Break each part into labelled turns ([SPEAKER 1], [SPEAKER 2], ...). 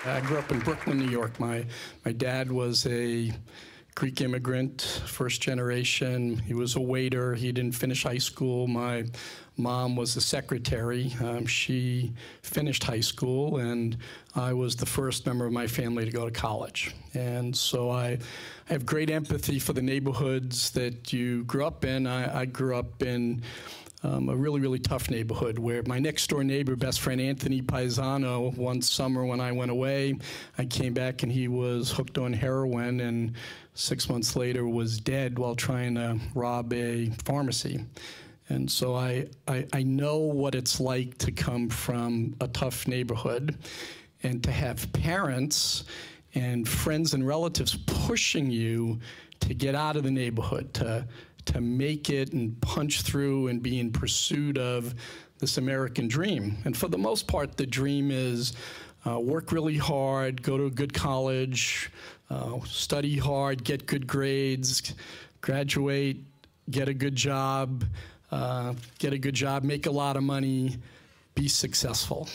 [SPEAKER 1] I grew up in Brooklyn, New York. My dad was a Greek immigrant, first generation. He was a waiter. He didn't finish high school. My mom was a secretary. She finished high school, and I was the first member of my family to go to college. And so I have great empathy for the neighborhoods that you grew up in. I grew up in a really, really tough neighborhood where my next door neighbor, best friend Anthony Paisano, one summer when I went away, I came back and he was hooked on heroin and 6 months later was dead while trying to rob a pharmacy. And so I know what it's like to come from a tough neighborhood and to have parents and friends and relatives pushing you to get out of the neighborhood, to make it and punch through and be in pursuit of this American dream. And for the most part, the dream is work really hard, go to a good college, study hard, get good grades, graduate, get a good job, make a lot of money, be successful.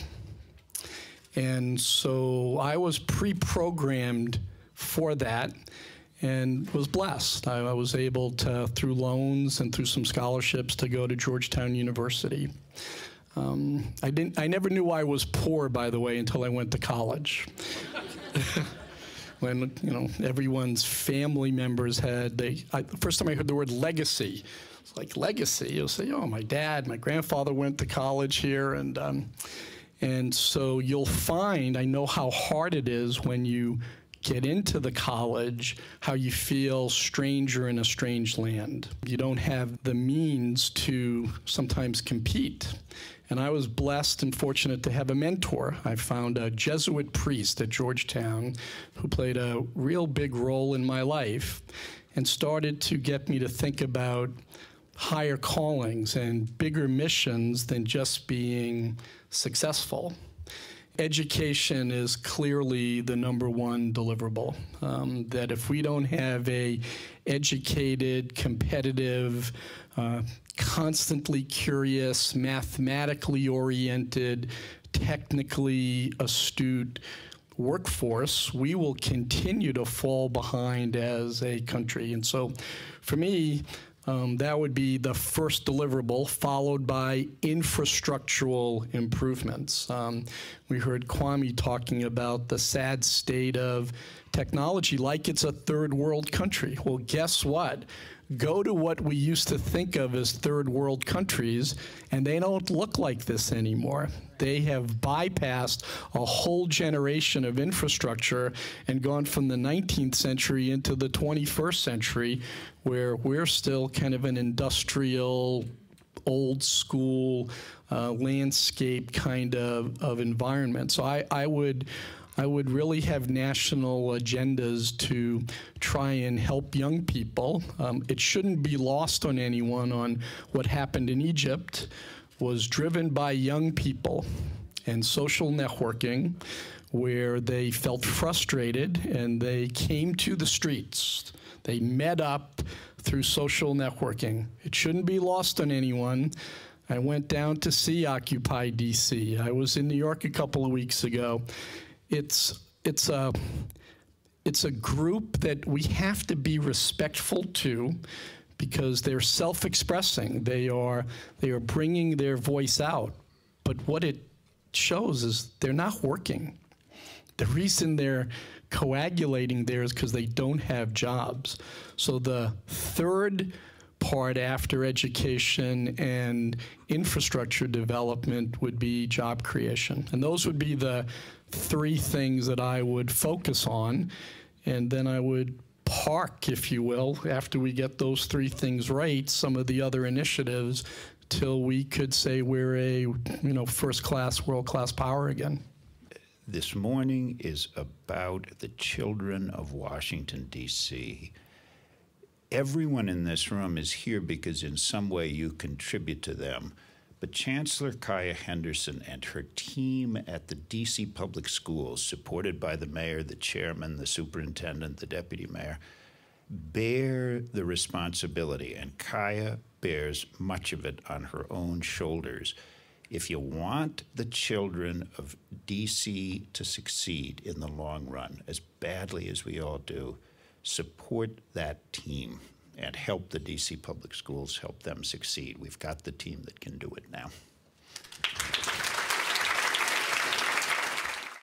[SPEAKER 1] And so I was pre-programmed for that and was blessed. I was able to, through loans and through some scholarships, to go to Georgetown University. I never knew I was poor, by the way, until I went to college. When, you know, everyone's family members had, the first time I heard the word legacy, it's like legacy. You'll say, oh, my grandfather went to college here, and so you'll find, I know how hard it is when you get into the college, how you feel stranger in a strange land. You don't have the means to sometimes compete. And I was blessed and fortunate to have a mentor. I found a Jesuit priest at Georgetown who played a real big role in my life and started to get me to think about higher callings and bigger missions than just being successful. Education is clearly the #1 deliverable. That if we don't have a educated, competitive, constantly curious, mathematically oriented, technically astute workforce, we will continue to fall behind as a country. And so for me, that would be the first deliverable, followed by infrastructural improvements. We heard Kwame talking about the sad state of technology like it's a third world country. Well, guess what? Go to what we used to think of as third world countries, and they don't look like this anymore. They have bypassed a whole generation of infrastructure and gone from the 19th century into the 21st century, where we're still kind of an industrial, old school landscape kind of environment. So I would really have national agendas to try and help young people. It shouldn't be lost on anyone on what happened in Egypt was driven by young people and social networking, where they felt frustrated and they came to the streets. They met up through social networking. It shouldn't be lost on anyone. I went down to see Occupy DC. I was in New York a couple of weeks ago. It's a group that we have to be respectful to because they're self-expressing. They are bringing their voice out. But what it shows is they're not working. The reason they're coagulating there is because they don't have jobs. So the third part after education and infrastructure development would be job creation. And those would be the 3 things that I would focus on, and then I would park, if you will, after we get those 3 things right, some of the other initiatives till we could say we're a first-class, world-class power again.
[SPEAKER 2] This morning is about the children of Washington, D.C. Everyone in this room is here because in some way you contribute to them. But Chancellor Kaya Henderson and her team at the D.C. Public Schools, supported by the mayor, the chairman, the superintendent, the deputy mayor, bear the responsibility, and Kaya bears much of it on her own shoulders, If you want the children of DC to succeed in the long run, as badly as we all do, support that team and help the DC public schools help them succeed. We've got the team that can do it now.